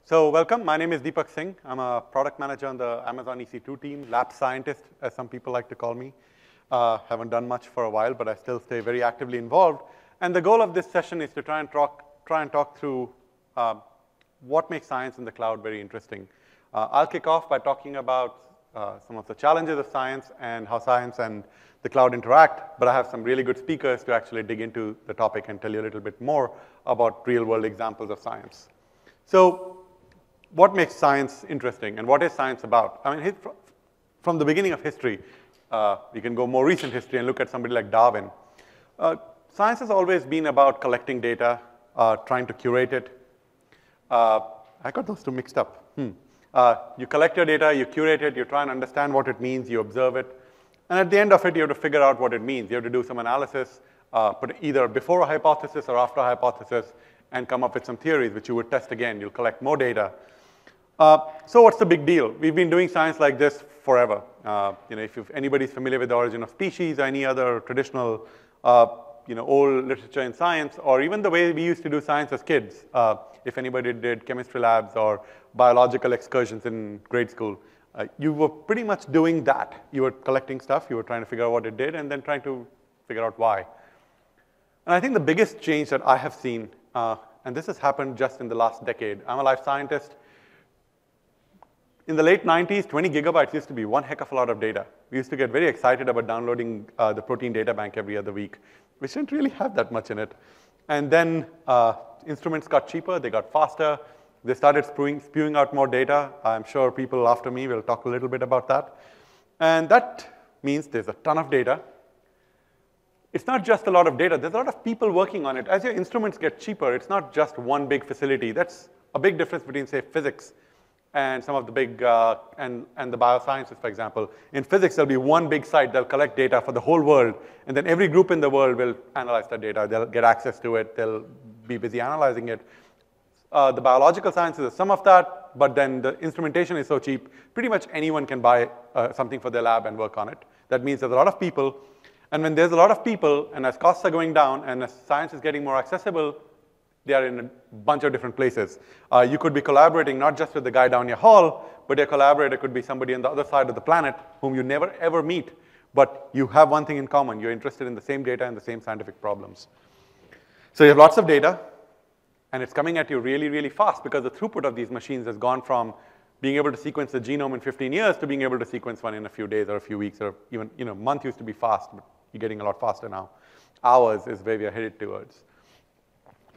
So welcome, my name is Deepak Singh. I'm a product manager on the Amazon EC2 team, lab scientist, as some people like to call me. Haven't done much for a while, but I still stay very actively involved. And the goal of this session is to try and talk through what makes science in the cloud very interesting. I'll kick off by talking about some of the challenges of science and how science and the cloud interact, but I have some really good speakers to actually dig into the topic and tell you a little bit more about real-world examples of science. So what makes science interesting, and what is science about? I mean, from the beginning of history, you can go more recent history and look at somebody like Darwin. Science has always been about collecting data, trying to curate it. I got those two mixed up. You collect your data, you curate it, you try and understand what it means, you observe it. And at the end of it, you have to figure out what it means. You have to do some analysis, put either before a hypothesis or after a hypothesis, and come up with some theories, which you would test again. You'll collect more data. So what's the big deal? We've been doing science like this forever. If anybody's familiar with the origin of species or any other traditional old literature in science, or even the way we used to do science as kids, if anybody did chemistry labs or biological excursions in grade school, you were pretty much doing that. You were collecting stuff, you were trying to figure out what it did, and then trying to figure out why. And I think the biggest change that I have seen, and this has happened just in the last decade. I'm a life scientist. In the late 90s, 20 gigabytes used to be one heck of a lot of data. We used to get very excited about downloading the protein data bank every other week, which didn't really have that much in it. And then instruments got cheaper, they got faster, they started spewing out more data. I'm sure people after me will talk a little bit about that. And that means there's a ton of data. It's not just a lot of data, there's a lot of people working on it. As your instruments get cheaper, it's not just one big facility. That's a big difference between, say, physics and some of the big, and the biosciences, for example. In physics, there'll be one big site that'll collect data for the whole world, and then every group in the world will analyze that data. They'll get access to it, they'll be busy analyzing it. The biological sciences is some of that, but then the instrumentation is so cheap, pretty much anyone can buy something for their lab and work on it. That means there's a lot of people, and when there's a lot of people, and as costs are going down, and as science is getting more accessible, they are in a bunch of different places. You could be collaborating not just with the guy down your hall, but your collaborator could be somebody on the other side of the planet whom you never ever meet, but you have one thing in common. You're interested in the same data and the same scientific problems. So you have lots of data, and it's coming at you really, really fast because the throughput of these machines has gone from being able to sequence the genome in 15 years to being able to sequence one in a few days or a few weeks, or even, month used to be fast, but you're getting a lot faster now. Hours is where we are headed towards.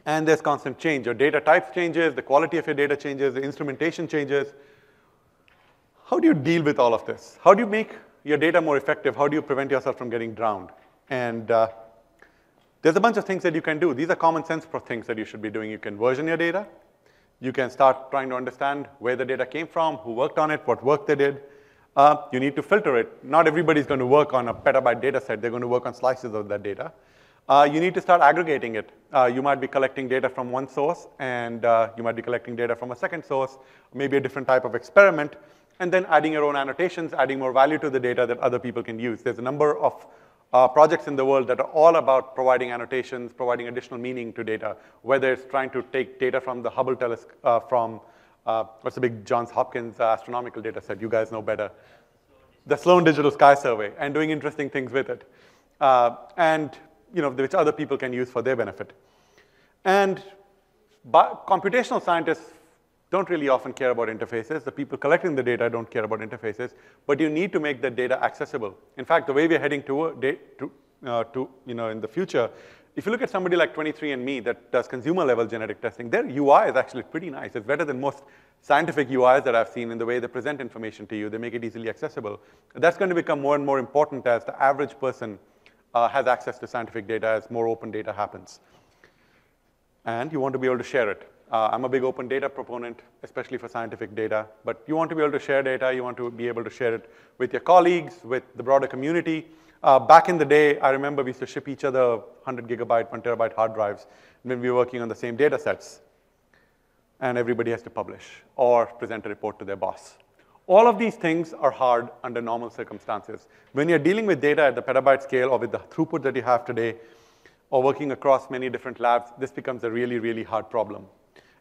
And there's constant change. Your data types changes, the quality of your data changes, the instrumentation changes. How do you deal with all of this? How do you make your data more effective? How do you prevent yourself from getting drowned? And there's a bunch of things that you can do. These are common sense things that you should be doing. You can version your data. You can start trying to understand where the data came from, who worked on it, what work they did. You need to filter it. Not everybody's going to work on a petabyte data set. They're going to work on slices of that data. You need to start aggregating it. You might be collecting data from one source, and you might be collecting data from a second source, maybe a different type of experiment, and then adding your own annotations, adding more value to the data that other people can use. There's a number of projects in the world that are all about providing annotations, providing additional meaning to data, whether it's trying to take data from the Hubble telescope, from what's the big Johns Hopkins astronomical data set, you guys know better, the Sloan Digital Sky Survey, and doing interesting things with it. Which other people can use for their benefit. And computational scientists don't really often care about interfaces. The people collecting the data don't care about interfaces, but you need to make that data accessible. In fact, the way we're heading in the future, if you look at somebody like 23andMe that does consumer-level genetic testing, their UI is actually pretty nice. It's better than most scientific UIs that I've seen in the way they present information to you. They make it easily accessible. That's going to become more and more important as the average person has access to scientific data as more open data happens. And you want to be able to share it. I'm a big open data proponent, especially for scientific data. But you want to be able to share data. You want to be able to share it with your colleagues, with the broader community. Back in the day, I remember we used to ship each other 100 gigabyte, 1 terabyte hard drives when we were working on the same data sets. And everybody has to publish or present a report to their boss. All of these things are hard under normal circumstances. When you're dealing with data at the petabyte scale or with the throughput that you have today, or working across many different labs, this becomes a really, really hard problem.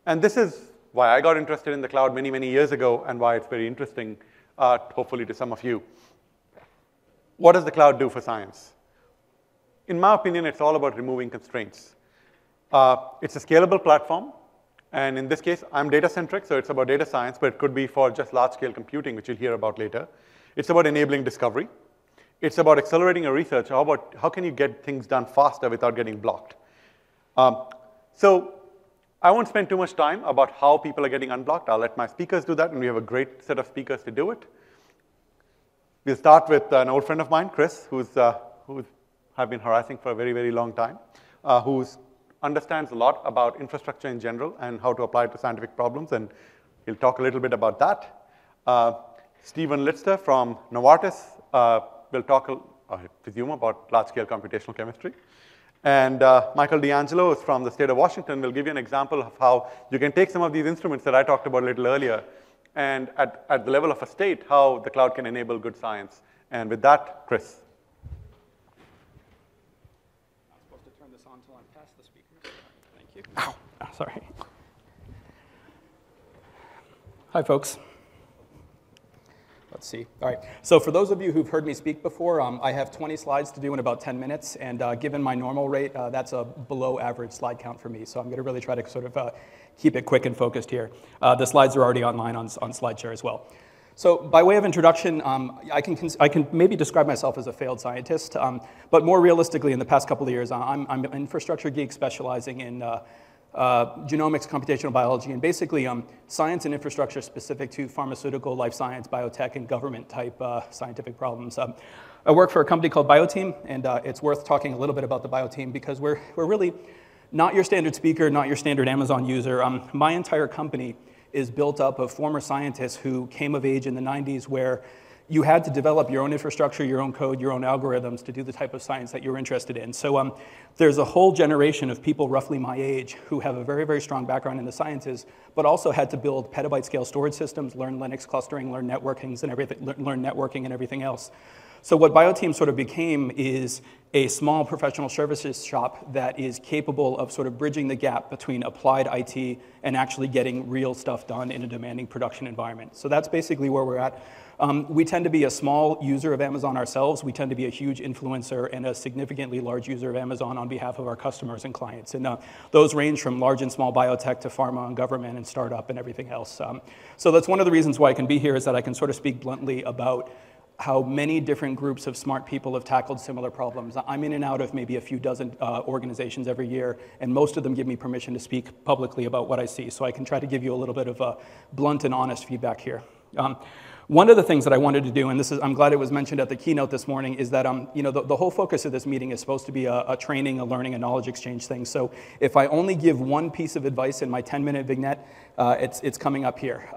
And this is why I got interested in the cloud many, many years ago, and why it's very interesting, hopefully, to some of you. What does the cloud do for science? In my opinion, it's all about removing constraints. It's a scalable platform. And in this case, I'm data-centric, so it's about data science, but it could be for just large-scale computing, which you'll hear about later. It's about enabling discovery. It's about accelerating your research. How can you get things done faster without getting blocked? So I won't spend too much time about how people are getting unblocked. I'll let my speakers do that, and we have a great set of speakers to do it. We'll start with an old friend of mine, Chris, who's I've been harassing for a very, very long time, who understands a lot about infrastructure in general and how to apply it to scientific problems, and he'll talk a little bit about that. Stephen Litzter from Novartis will talk, I presume, about large-scale computational chemistry. And Michael D'Angelo is from the state of Washington, will give you an example of how you can take some of these instruments that I talked about a little earlier, and at the level of a state, how the cloud can enable good science. And with that, Chris. I'm supposed to turn this on until I'm past the speakers. Thank you. Ow. Oh, sorry. Hi, folks. Let's see. All right. So for those of you who've heard me speak before, I have 20 slides to do in about 10 minutes. And given my normal rate, that's a below average slide count for me. So I'm going to really try to sort of keep it quick and focused here. The slides are already online on SlideShare as well. So by way of introduction, I can maybe describe myself as a failed scientist. But more realistically, in the past couple of years, I'm an infrastructure geek specializing in genomics, computational biology, and basically science and infrastructure specific to pharmaceutical, life science, biotech, and government type scientific problems. I work for a company called BioTeam, and it's worth talking a little bit about the BioTeam because we're really not your standard speaker, not your standard Amazon user. My entire company is built up of former scientists who came of age in the 90s where you had to develop your own infrastructure, your own code, your own algorithms to do the type of science that you're interested in. So there's a whole generation of people roughly my age who have a very, very strong background in the sciences, but also had to build petabyte scale storage systems, learn Linux clustering, learn networking and everything else. So what BioTeam sort of became is a small professional services shop that is capable of sort of bridging the gap between applied IT and actually getting real stuff done in a demanding production environment. So that's basically where we're at. We tend to be a small user of Amazon ourselves. We tend to be a huge influencer and a significantly large user of Amazon on behalf of our customers and clients. And those range from large and small biotech to pharma and government and startup and everything else. So that's one of the reasons why I can be here, is that I can sort of speak bluntly about how many different groups of smart people have tackled similar problems. I'm in and out of maybe a few dozen organizations every year, and most of them give me permission to speak publicly about what I see. So I can try to give you a little bit of blunt and honest feedback here. One of the things that I wanted to do, and I'm glad it was mentioned at the keynote this morning, is that the whole focus of this meeting is supposed to be a training, a learning, a knowledge exchange thing. So if I only give one piece of advice in my 10-minute vignette, it's coming up here.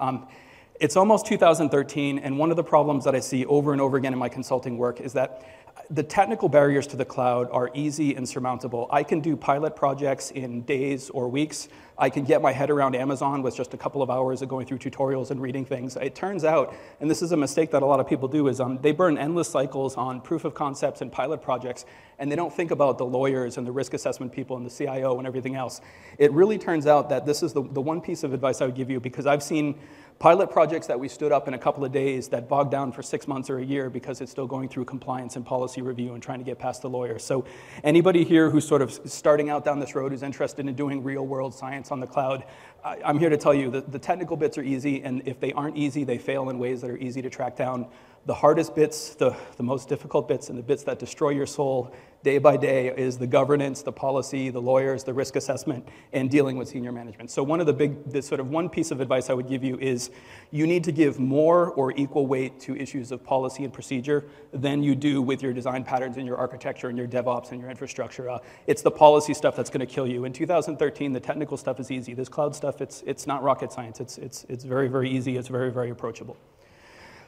It's almost 2013, and one of the problems that I see over and over again in my consulting work is that the technical barriers to the cloud are easy and surmountable. I can do pilot projects in days or weeks. I can get my head around Amazon with just a couple of hours of going through tutorials and reading things. It turns out, and this is a mistake that a lot of people do, is they burn endless cycles on proof of concepts and pilot projects, and they don't think about the lawyers and the risk assessment people and the CIO and everything else. It really turns out that this is the one piece of advice I would give you, because I've seen pilot projects that we stood up in a couple of days that bogged down for 6 months or a year because it's still going through compliance and policy review and trying to get past the lawyers. So anybody here who's sort of starting out down this road, who's interested in doing real world science on the cloud, I'm here to tell you that the technical bits are easy, and if they aren't easy, they fail in ways that are easy to track down. The hardest bits, the most difficult bits, and the bits that destroy your soul day by day is the governance, the policy, the lawyers, the risk assessment, and dealing with senior management. So one piece of advice I would give you is you need to give more or equal weight to issues of policy and procedure than you do with your design patterns and your architecture and your DevOps and your infrastructure. It's the policy stuff that's going to kill you. In 2013, the technical stuff is easy. This cloud stuff, it's not rocket science. It's very, very easy. It's very, very approachable.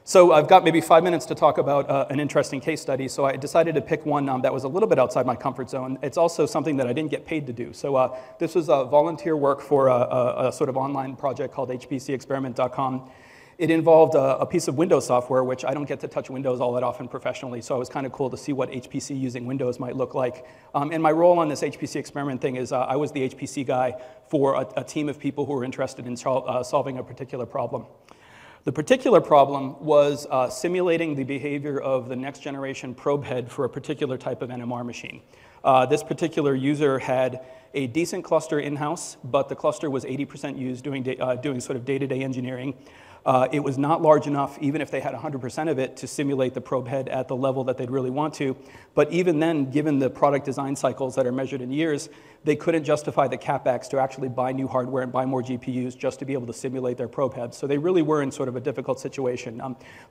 So I've got maybe 5 minutes to talk about an interesting case study, so I decided to pick one that was a little bit outside my comfort zone. It's also something that I didn't get paid to do. So this was volunteer work for a sort of online project called hpcexperiment.com. It involved a piece of Windows software, which I don't get to touch Windows all that often professionally, so it was kind of cool to see what HPC using Windows might look like. And my role on this HPC experiment thing is I was the HPC guy for a team of people who were interested in solving a particular problem. The particular problem was simulating the behavior of the next generation probe head for a particular type of NMR machine. This particular user had a decent cluster in-house, but the cluster was 80% used doing sort of day-to-day engineering. It was not large enough, even if they had 100% of it, to simulate the probe head at the level that they'd really want to. But even then, given the product design cycles that are measured in years, they couldn't justify the CapEx to actually buy new hardware and buy more GPUs just to be able to simulate their probe heads. So they really were in sort of a difficult situation.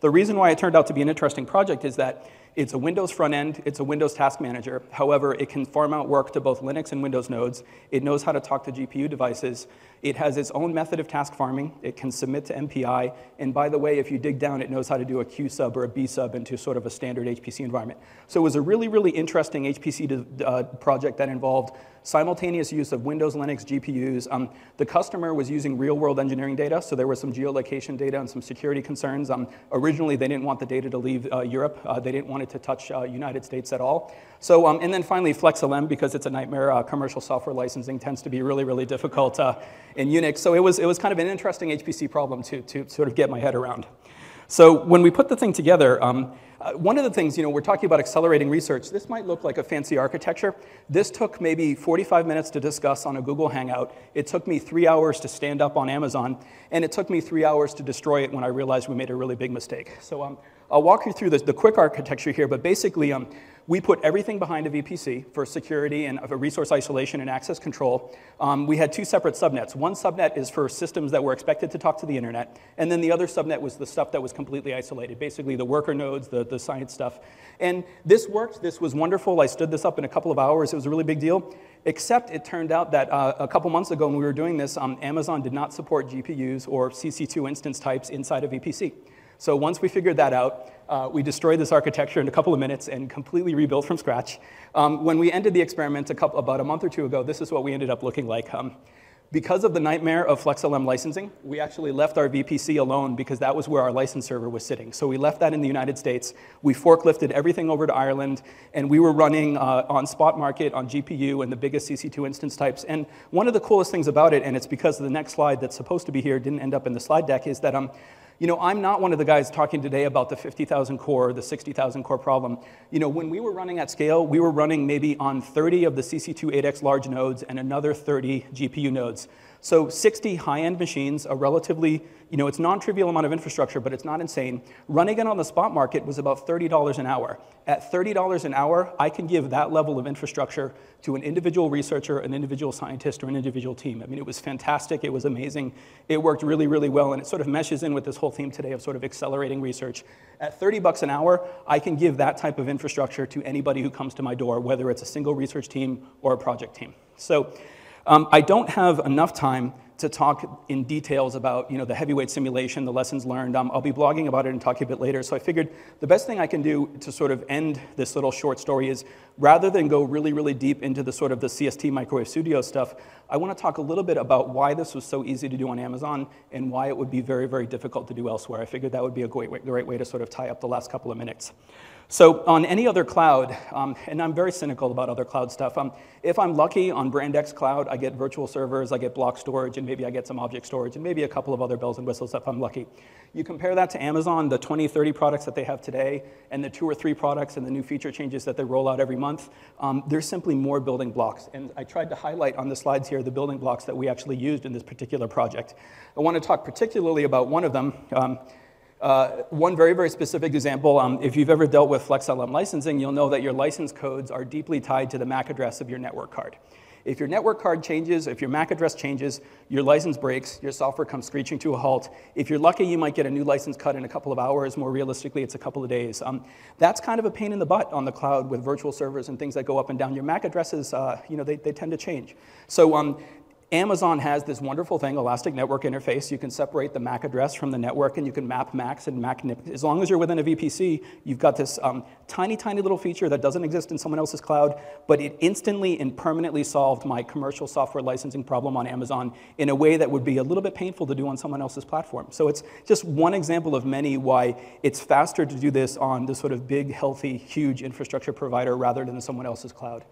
The reason why it turned out to be an interesting project is that it's a Windows front end, it's a Windows task manager. However, it can farm out work to both Linux and Windows nodes. It knows how to talk to GPU devices. It has its own method of task farming. It can submit to MPI. And by the way, if you dig down, it knows how to do a Q sub or a B sub into sort of a standard HPC environment. So it was a really, really interesting HPC project that involved simultaneous use of Windows, Linux, GPUs. The customer was using real-world engineering data, so there was some geolocation data and some security concerns. Originally, they didn't want the data to leave Europe. They didn't want it to touch United States at all. So, and then finally, FlexLM, because it's a nightmare. Commercial software licensing tends to be really, really difficult in Unix. So it was kind of an interesting HPC problem to sort of get my head around. So when we put the thing together, one of the things, we're talking about accelerating research. This might look like a fancy architecture. This took maybe 45 minutes to discuss on a Google Hangout. It took me 3 hours to stand up on Amazon, and it took me 3 hours to destroy it when I realized we made a really big mistake. So I'll walk you through the quick architecture here, but basically we put everything behind a VPC for security and resource isolation and access control. We had two separate subnets. One subnet is for systems that were expected to talk to the internet, and then the other subnet was the stuff that was completely isolated, basically the worker nodes, the science stuff. And this worked. This was wonderful. I stood this up in a couple of hours. It was a really big deal, except it turned out that a couple months ago when we were doing this, Amazon did not support GPUs or CC2 instance types inside of VPC. So once we figured that out, we destroyed this architecture in a couple of minutes and completely rebuilt from scratch. When we ended the experiment about a month or two ago, this is what we ended up looking like. Because of the nightmare of FlexLM licensing, we actually left our VPC alone because that was where our license server was sitting. So we left that in the United States. We forklifted everything over to Ireland, and we were running on spot market, on GPU, and the biggest CC2 instance types. And one of the coolest things about it, and it's because the next slide that's supposed to be here didn't end up in the slide deck, is that I'm not one of the guys talking today about the 50,000 core, the 60,000 core problem. When we were running at scale, we were running maybe on 30 of the CC2 8X large nodes and another 30 GPU nodes. So 60 high-end machines, a relatively, it's non-trivial amount of infrastructure, but it's not insane. Running it on the spot market was about $30 an hour. At $30 an hour, I can give that level of infrastructure to an individual researcher, an individual scientist, or an individual team. I mean, it was fantastic. It was amazing. It worked really, really well, and it sort of meshes in with this whole theme today of sort of accelerating research. At $30 an hour, I can give that type of infrastructure to anybody who comes to my door, whether it's a single research team or a project team. So I don't have enough time to talk in details about the heavyweight simulation, the lessons learned. I'll be blogging about it and talking a bit later. So I figured the best thing I can do to sort of end this little short story is, rather than go really, really deep into the sort of the CST Microwave Studio stuff, I want to talk a little bit about why this was so easy to do on Amazon and why it would be very, very difficult to do elsewhere. I figured that would be a great way to sort of tie up the last couple of minutes. So on any other cloud, and I'm very cynical about other cloud stuff, if I'm lucky on Brand X Cloud, I get virtual servers, I get block storage, and maybe I get some object storage, and maybe a couple of other bells and whistles if I'm lucky. You compare that to Amazon, the 20, 30 products that they have today, and the 2 or 3 products and the new feature changes that they roll out every month, there's simply more building blocks. And I tried to highlight on the slides here the building blocks that we actually used in this particular project. I want to talk particularly about one of them. One very, very specific example, if you've ever dealt with FlexLM licensing, you'll know that your license codes are deeply tied to the MAC address of your network card. If your network card changes, if your MAC address changes, your license breaks, your software comes screeching to a halt. If you're lucky, you might get a new license cut in a couple of hours. More realistically, it's a couple of days. That's kind of a pain in the butt on the cloud with virtual servers and things that go up and down. Your MAC addresses, they tend to change. So Amazon has this wonderful thing, Elastic Network Interface. You can separate the MAC address from the network, and you can map MACs and MAC NIP. As long as you're within a VPC, you've got this tiny, tiny little feature that doesn't exist in someone else's cloud, but it instantly and permanently solved my commercial software licensing problem on Amazon in a way that would be a little bit painful to do on someone else's platform. So it's just one example of many why it's faster to do this on this sort of big, healthy, huge infrastructure provider rather than someone else's cloud.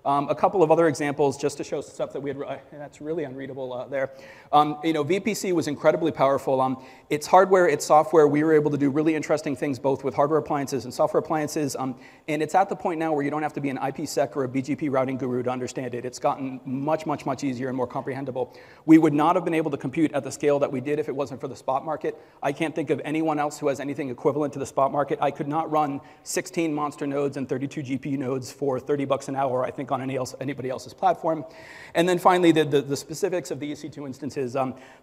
A couple of other examples just to show stuff that we had, that's really unreadable there. VPC was incredibly powerful. It's hardware, it's software. We were able to do really interesting things both with hardware appliances and software appliances. And it's at the point now where you don't have to be an IPsec or a BGP routing guru to understand it. It's gotten much, much, much easier and more comprehensible. We would not have been able to compute at the scale that we did if it wasn't for the spot market. I can't think of anyone else who has anything equivalent to the spot market. I could not run 16 monster nodes and 32 GPU nodes for $30 an hour, I think, on anybody else's platform. And then finally, the specifics of the EC2 instances,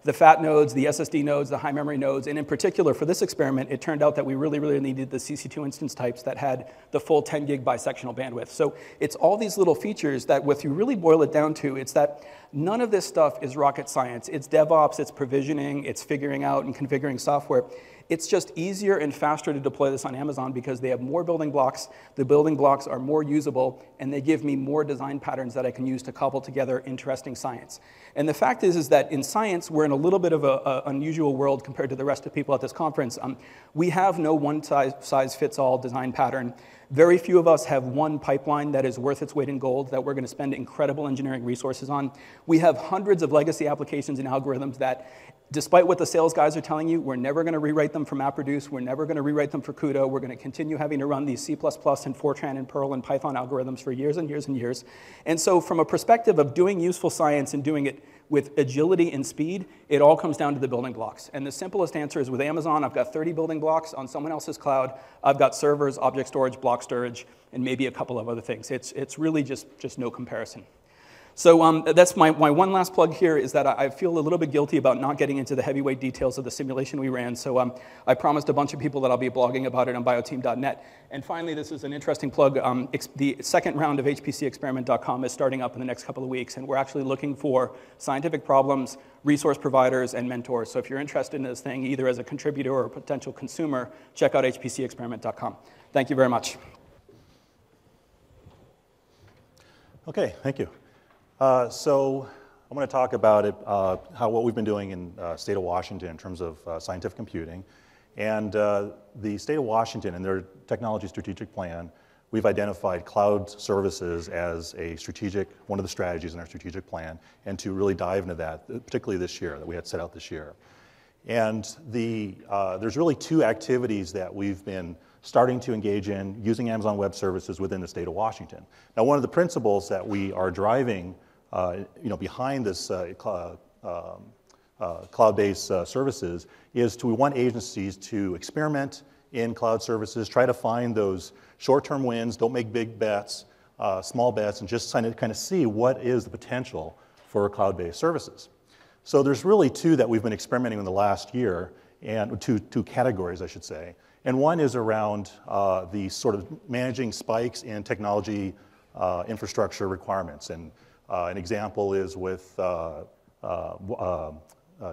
the FAT nodes, the SSD nodes, the high memory nodes, and in particular for this experiment, it turned out that we really, really needed the CC2 instance types that had the full 10 gig bisectional bandwidth. So it's all these little features that, if you really boil it down to, it's that none of this stuff is rocket science. It's DevOps, it's provisioning, it's figuring out and configuring software. It's just easier and faster to deploy this on Amazon because they have more building blocks, the building blocks are more usable, and they give me more design patterns that I can use to cobble together interesting science. And the fact is that in science, we're in a little bit of an unusual world compared to the rest of people at this conference. We have no one-size-fits-all design pattern. Very few of us have one pipeline that is worth its weight in gold that we're going to spend incredible engineering resources on. We have hundreds of legacy applications and algorithms that, despite what the sales guys are telling you, we're never going to rewrite them for MapReduce. We're never going to rewrite them for CUDA. We're going to continue having to run these C++ and Fortran and Perl and Python algorithms for years and years and years. And so from a perspective of doing useful science and doing it with agility and speed, it all comes down to the building blocks. And the simplest answer is with Amazon, I've got 30 building blocks. On someone else's cloud, I've got servers, object storage, block storage, and maybe a couple of other things. It's really just no comparison. So that's my one last plug here is that I feel a little bit guilty about not getting into the heavyweight details of the simulation we ran. So I promised a bunch of people that I'll be blogging about it on bioteam.net. And finally, this is an interesting plug. The second round of hpcexperiment.com is starting up in the next couple of weeks. And we're actually looking for scientific problems, resource providers, and mentors. So if you're interested in this thing, either as a contributor or a potential consumer, check out hpcexperiment.com. Thank you very much. OK, thank you. So I'm going to talk about what we've been doing in the state of Washington in terms of scientific computing. And the state of Washington, in their technology strategic plan, we've identified cloud services as one of the strategies in our strategic plan, and to really dive into that, particularly this year, that we had set out this year. And there's really two activities that we've been starting to engage in using Amazon Web Services within the state of Washington. Now, one of the principles that we are driving behind this cloud-based services is we want agencies to experiment in cloud services, try to find those short-term wins, don't make big bets, small bets, and just kind of see what is the potential for cloud-based services. So there's really two that we've been experimenting in the last year, and two categories, I should say. And one is around the sort of managing spikes in technology infrastructure requirements. And an example is with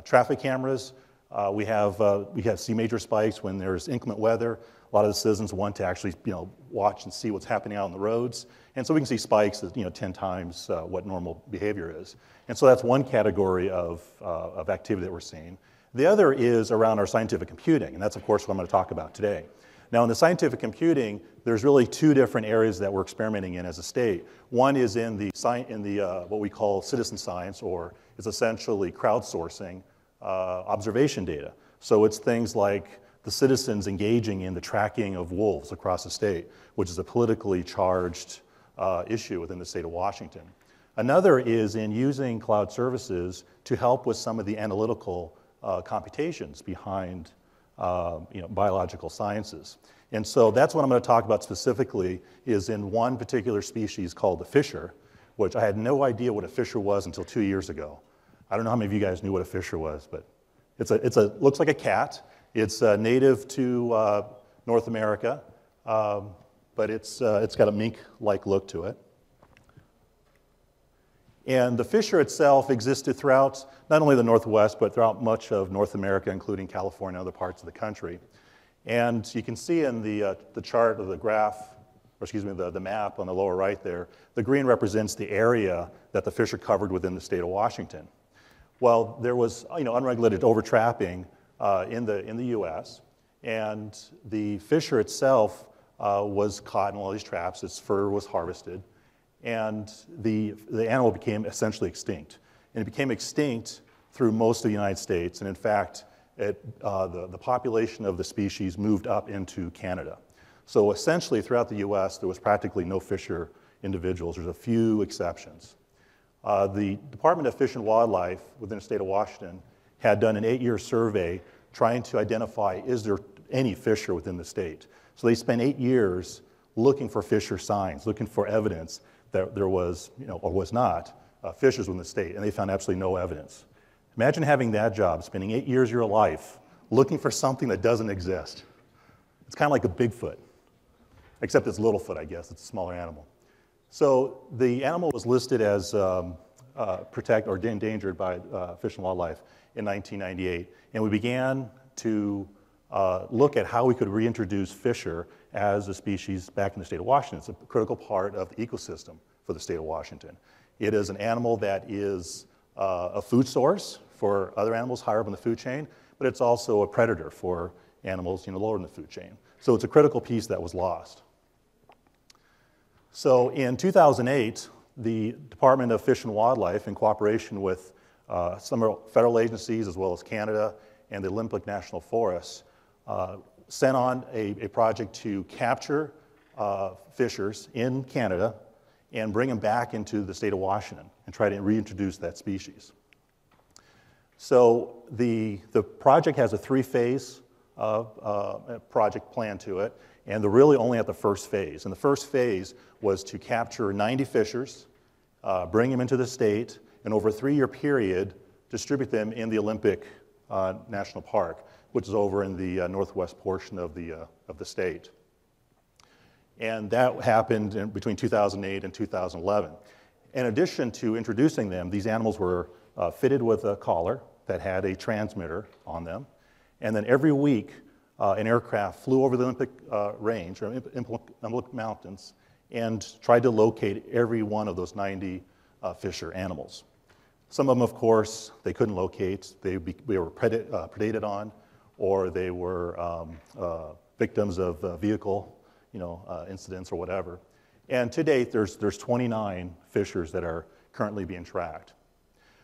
traffic cameras. We see major spikes when there's inclement weather. A lot of the citizens want to actually watch and see what's happening out on the roads. And so we can see spikes at 10 times what normal behavior is. And so that's one category of activity that we're seeing. The other is around our scientific computing, and that's, of course, what I'm going to talk about today. Now, in the scientific computing, there's really two different areas that we're experimenting in as a state. One is in what we call citizen science, or it's essentially crowdsourcing observation data. So it's things like the citizens engaging in the tracking of wolves across the state, which is a politically charged issue within the state of Washington. Another is in using cloud services to help with some of the analytical computations behind biological sciences. And so that's what I'm going to talk about specifically is in one particular species called the fisher, which I had no idea what a fisher was until 2 years ago. I don't know how many of you guys knew what a fisher was, but looks like a cat. It's native to North America, but it's got a mink-like look to it. And the fissure itself existed throughout not only the Northwest, but throughout much of North America, including California and other parts of the country. And you can see in the chart of the graph, or excuse me, the map on the lower right there, the green represents the area that the fissure covered within the state of Washington. Well, there was unregulated overtrapping in the U.S., and the fissure itself was caught in all these traps. Its fur was harvested, and the animal became essentially extinct. And it became extinct through most of the United States, and in fact, the population of the species moved up into Canada. So essentially, throughout the U.S., there was practically no fissure individuals. There's a few exceptions. The Department of Fish and Wildlife within the state of Washington had done an 8-year survey trying to identify, is there any fissure within the state? So they spent 8 years looking for fissure signs, looking for evidence that there was, or was not, fissures within the state, and they found absolutely no evidence. Imagine having that job, spending 8 years of your life looking for something that doesn't exist. It's kind of like a Bigfoot, except it's Littlefoot, I guess. It's a smaller animal. So the animal was listed as protected or endangered by Fish and Wildlife in 1998, and we began to look at how we could reintroduce fissure as a species back in the state of Washington. It's a critical part of the ecosystem for the state of Washington. It is an animal that is a food source for other animals higher up in the food chain, but it's also a predator for animals lower in the food chain. So it's a critical piece that was lost. So in 2008, the Department of Fish and Wildlife, in cooperation with some federal agencies as well as Canada and the Olympic National Forests, sent on a project to capture fissures in Canada and bring them back into the state of Washington and try to reintroduce that species. So the project has a 3-phase project plan to it, and they're really only at the first phase. And the first phase was to capture 90 fissures, bring them into the state, and over a 3-year period, distribute them in the Olympic National Park, which is over in the northwest portion of the state. And that happened between 2008 and 2011. In addition to introducing them, these animals were fitted with a collar that had a transmitter on them. And then every week, an aircraft flew over the Olympic range, or Olympic Mountains, and tried to locate every one of those 90 fissure animals. Some of them, of course, they couldn't locate. They were predated on, or they were victims of vehicle incidents or whatever. And to date, there's 29 fissures that are currently being tracked.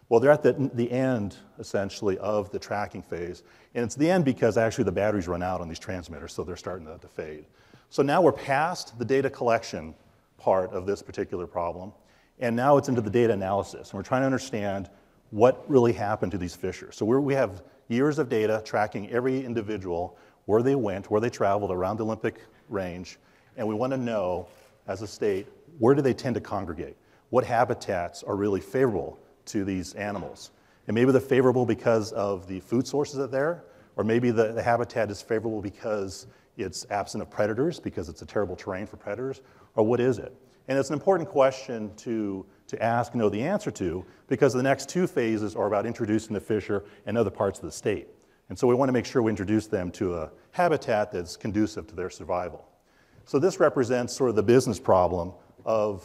Well, they're at the end, essentially, of the tracking phase. And it's the end because actually the batteries run out on these transmitters, so they're starting to fade. So now we're past the data collection part of this particular problem, and now it's into the data analysis. And we're trying to understand what really happened to these fissures. So we have years of data tracking every individual, where they went, where they traveled around the Olympic range, and we want to know, as a state, where do they tend to congregate? What habitats are really favorable to these animals? And maybe they're favorable because of the food sources that are there, or maybe the habitat is favorable because it's absent of predators, because it's a terrible terrain for predators, or what is it? And it's an important question to ask and know the answer to, because the next 2 phases are about introducing the fissure in other parts of the state. And so we want to make sure we introduce them to a habitat that's conducive to their survival. So this represents sort of the business problem of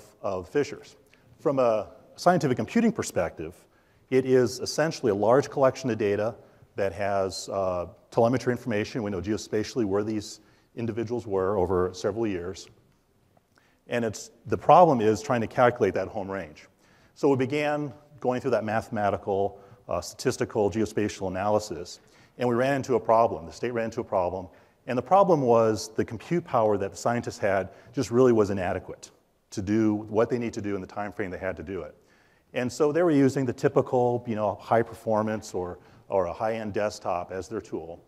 fissures. From a scientific computing perspective, it is essentially a large collection of data that has telemetry information. We know geospatially where these individuals were over several years. And the problem is trying to calculate that home range. So we began going through that mathematical, statistical, geospatial analysis, and we ran into a problem. The state ran into a problem, and the problem was the compute power that the scientists had just really was inadequate to do what they need to do in the time frame they had to do it. And so they were using the typical, high performance or a high-end desktop as their tool.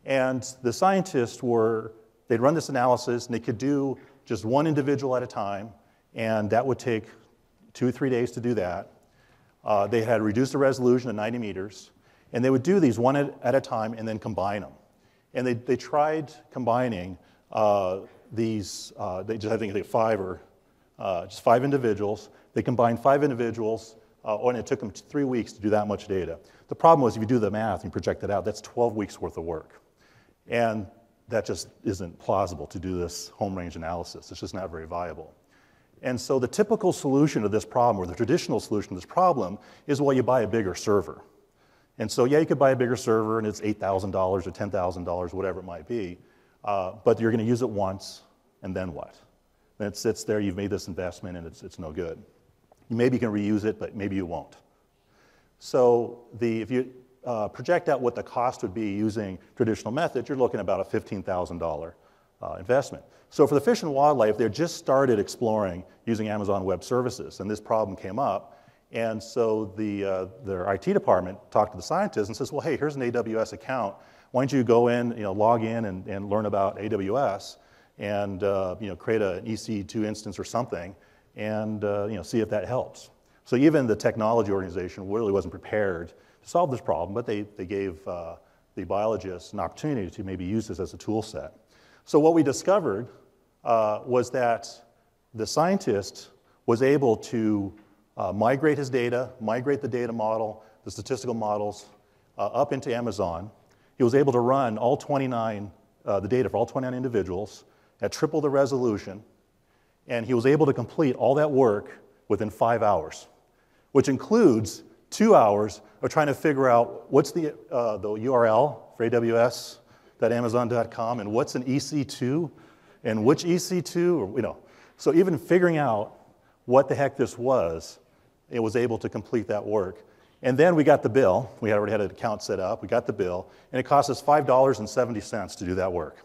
And the scientists they'd run this analysis, and they could do just one individual at a time, and that would take 2 or 3 days to do that. They had reduced the resolution to 90 meters, and they would do these one at a time and then combine them. And they tried combining these, I think 5 individuals, They combined 5 individuals, and it took them 3 weeks to do that much data. The problem was if you do the math and project it out, that's 12 weeks worth of work. And that just isn't plausible to do this home range analysis. It's just not very viable. And so the typical solution to this problem, or the traditional solution to this problem, is, well, you buy a bigger server. And so, yeah, you could buy a bigger server, and it's $8,000 or $10,000, whatever it might be, but you're going to use it once, and then what? Then it sits there, you've made this investment, and it's no good. Maybe you can reuse it, but maybe you won't. So if you project out what the cost would be using traditional methods, you're looking at about a $15,000 investment. So for the Fish and Wildlife, they just started exploring using Amazon Web Services, and this problem came up. And so their IT department talked to the scientists and says, well, hey, here's an AWS account. Why don't you go in, log in and learn about AWS and create an EC2 instance or something, and see if that helps. So even the technology organization really wasn't prepared to solve this problem, but they gave the biologists an opportunity to maybe use this as a tool set. So what we discovered was that the scientist was able to migrate his data, migrate the data model, the statistical models up into Amazon. He was able to run all 29, the data for all 29 individuals at triple the resolution, and he was able to complete all that work within 5 hours, which includes 2 hours of trying to figure out what's the URL for AWS.amazon.com and what's an EC2 and which EC2, or, So even figuring out what the heck this was, it was able to complete that work. And then we got the bill. We already had an account set up. We got the bill, and it cost us $5.70 to do that work.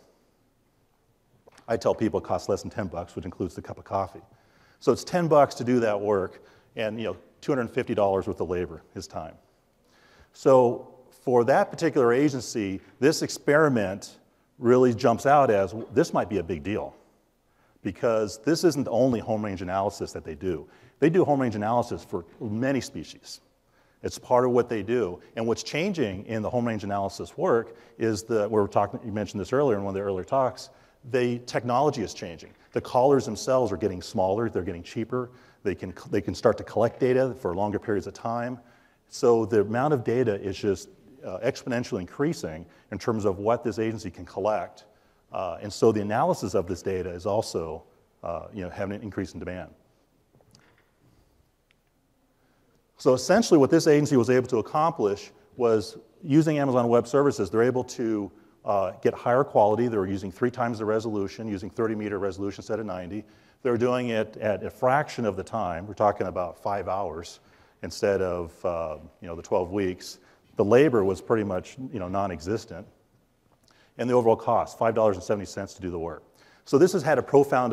I tell people it costs less than $10, which includes the cup of coffee. So it's $10 to do that work, and $250 worth of labor, his time. So for that particular agency, this experiment really jumps out as this might be a big deal, because this isn't the only home range analysis that they do. They do home range analysis for many species. It's part of what they do. And what's changing in the home range analysis work is you mentioned this earlier in one of the earlier talks, the technology is changing. The collars themselves are getting smaller, they're getting cheaper, they can start to collect data for longer periods of time. So the amount of data is just exponentially increasing in terms of what this agency can collect. And so the analysis of this data is also having an increase in demand. So essentially what this agency was able to accomplish was using Amazon Web Services, they're able to get higher quality. They were using 3 times the resolution, using 30-meter resolution instead of 90. They were doing it at a fraction of the time. We're talking about 5 hours instead of the 12 weeks. The labor was pretty much non-existent. And the overall cost, $5.70 to do the work. So this has had a profound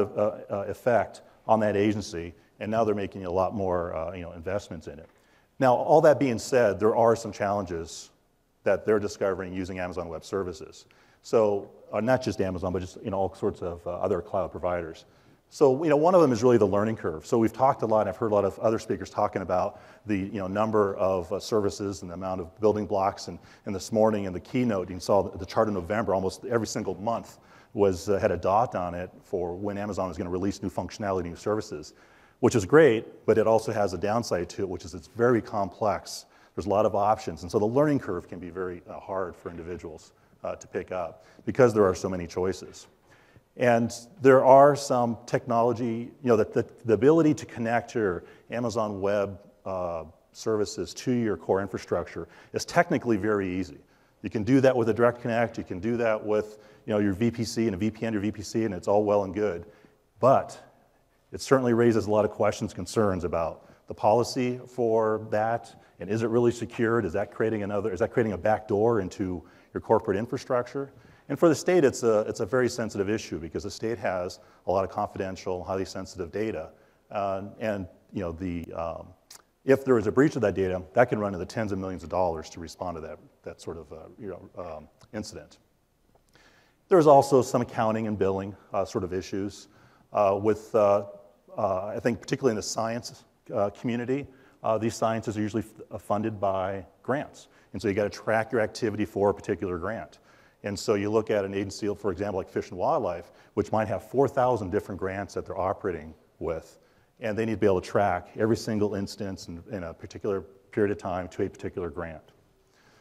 effect on that agency, and now they're making a lot more investments in it. Now, all that being said, there are some challenges that they're discovering using Amazon Web Services. So not just Amazon, but just all sorts of other cloud providers. So one of them is really the learning curve. So we've talked a lot, I've heard a lot of other speakers talking about the number of services and the amount of building blocks. And this morning in the keynote, you saw the chart in November, almost every single month had a dot on it for when Amazon was going to release new functionality, new services, which is great, but it also has a downside to it, which is it's very complex. There's a lot of options, and so the learning curve can be very hard for individuals to pick up because there are so many choices. And there are some technology, the ability to connect your Amazon Web Services to your core infrastructure is technically very easy. You can do that with a direct connect. You can do that with your VPC and a VPN to your VPC, and it's all well and good. But it certainly raises a lot of questions, concerns about the policy for that, and is it really secured? Is that creating a backdoor into your corporate infrastructure? And for the state, it's a very sensitive issue because the state has a lot of confidential, highly sensitive data, if there is a breach of that data, that can run into the tens of millions of dollars to respond to that sort of incident. There's also some accounting and billing sort of issues with, I think, particularly in the science community. These sciences are usually funded by grants, and so you got to track your activity for a particular grant. And so you look at an agency, for example, like Fish and Wildlife, which might have 4,000 different grants that they're operating with. and they need to be able to track every single instance in a particular period of time to a particular grant.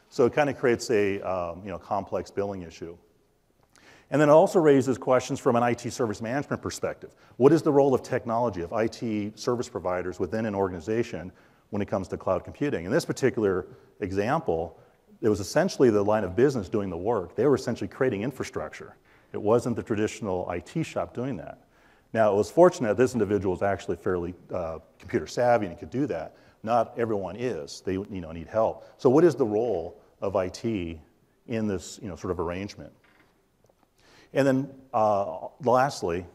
So it kind of creates a complex billing issue. And then it also raises questions from an IT service management perspective. What is the role of technology, of IT service providers within an organization when it comes to cloud computing? In this particular example, it was essentially the line of business doing the work. They were essentially creating infrastructure. It wasn't the traditional IT shop doing that. Now, it was fortunate this individual was actually fairly computer savvy and could do that. Not everyone is. They need help. So what is the role of IT in this sort of arrangement? And then lastly,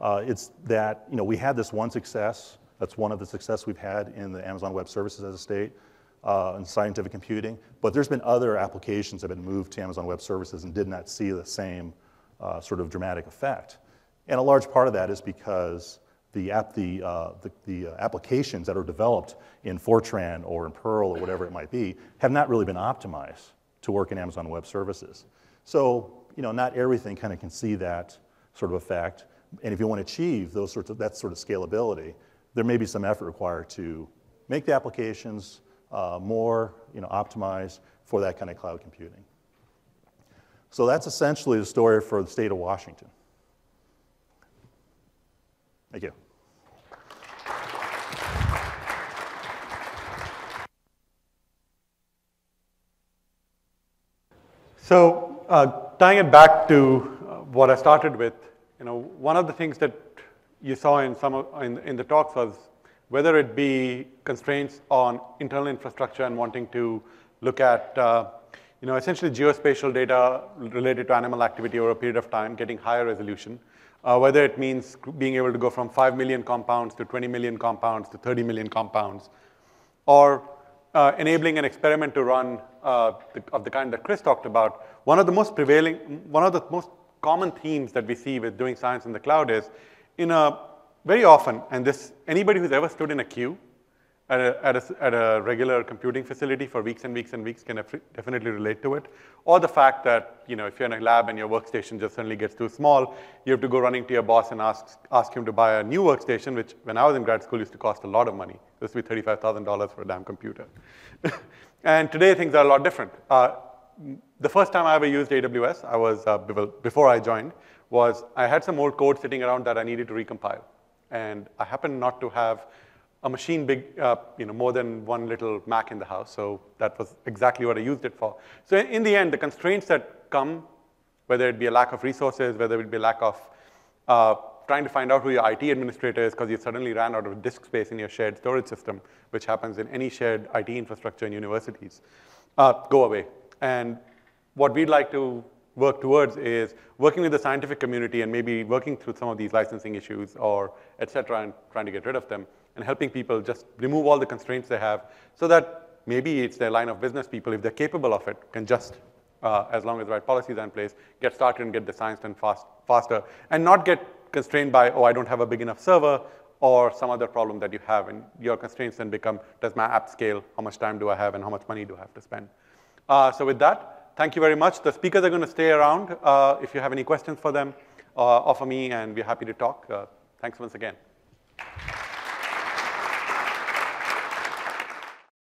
it's that we had this one success. That's one of the success we've had in the Amazon Web Services as a state in scientific computing. But there's been other applications that have been moved to Amazon Web Services and did not see the same sort of dramatic effect. And a large part of that is because the applications that are developed in Fortran or in Perl or whatever it might be have not really been optimized to work in Amazon Web Services. So not everything kind of can see that sort of effect. And if you want to achieve that sort of scalability, there may be some effort required to make the applications more optimized for that kind of cloud computing. So that's essentially the story for the state of Washington. Thank you. So tying it back to what I started with, one of the things that you saw in in the talks was whether it be constraints on internal infrastructure and wanting to look at essentially geospatial data related to animal activity over a period of time, getting higher resolution, whether it means being able to go from 5 million compounds to 20 million compounds to 30 million compounds, or enabling an experiment to run of the kind that Chris talked about. One of the most common themes that we see with doing science in the cloud is, very often, and anybody who's ever stood in a queue at a regular computing facility for weeks and weeks and weeks can definitely relate to it. Or the fact that if you're in a lab and your workstation just suddenly gets too small, you have to go running to your boss and ask him to buy a new workstation, which when I was in grad school used to cost a lot of money. It used to be $35,000 for a damn computer. And today things are a lot different. The first time I ever used AWS, before I joined, was I had some old code sitting around that I needed to recompile. And I happened not to have a machine big, more than one little Mac in the house. So that was exactly what I used it for. So in the end, the constraints that come, whether it be a lack of resources, whether it be a lack of trying to find out who your IT administrator is because you suddenly ran out of disk space in your shared storage system, which happens in any shared IT infrastructure in universities, go away. And what we'd like to work towards is working with the scientific community and maybe working through some of these licensing issues or et cetera and trying to get rid of them and helping people just remove all the constraints they have so that maybe it's their line of business people, if they're capable of it, can just, as long as the right policies are in place, get started and get the science done faster and not get constrained by, I don't have a big enough server or some other problem that you have. And your constraints then become, does my app scale? How much time do I have and how much money do I have to spend? So with that, thank you very much. The speakers are going to stay around. If you have any questions for them, offer me, and we're happy to talk. Thanks once again.